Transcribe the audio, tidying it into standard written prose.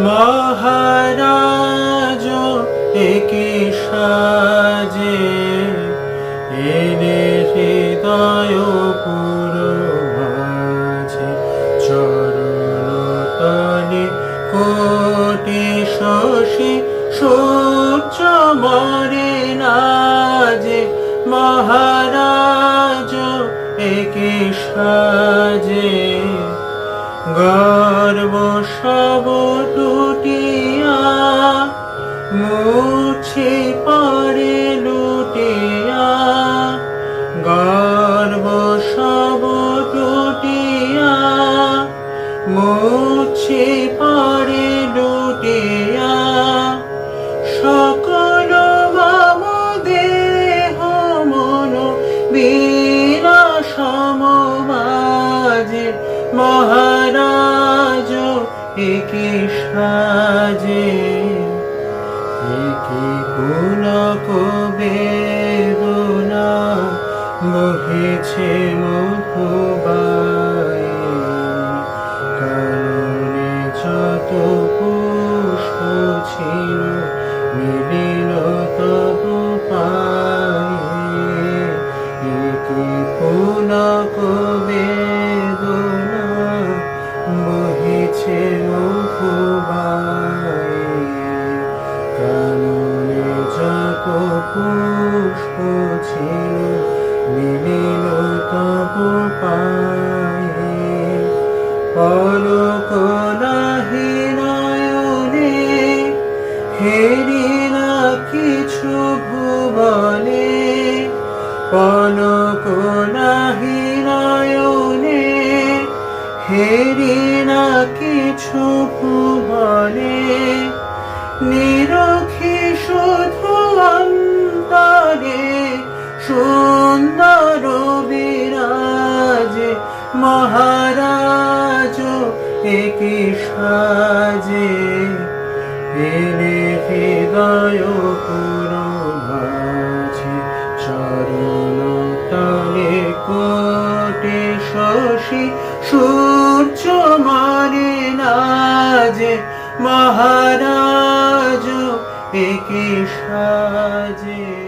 মহারাজ একে সাজে এনে হৃদয় পুরো মাঝে চরণ তলে কোটি শশী সূর্য মরে না যে মহারাজ একে সাজে গর্ব সব টুটিয়া মুছে পড়ে লুটিয়া গর্ব সব টুটিয়া মুছে পড়ে লুটিয়া সকল মম দেহ মন বীরা সমমাজে মহারাজ একে সাজে একে পুলক বেদনা বহেছে মধুবায়ে কাননে যত পুষ্প ছিল মিলিল তবু পায়ে একে পুলক বেদনা বহেছে মধুবায়ে কাননে যত পুষ্প ছিল মিলিল তবু পায়ে পলক নাহি নয়নে হেরি না কিছু ভুবনে পলক নাহি নয়নে হেরি না কিছু ভুবনে নিরখি শুধু অন্তরে সুন্দর বিরাজে মহারাজ একে সাজে এনে হৃদয় পুরো মাঝে চরণ তলে কোটি শশী সূর্য মরে না যে মহারাজ একে সাজে।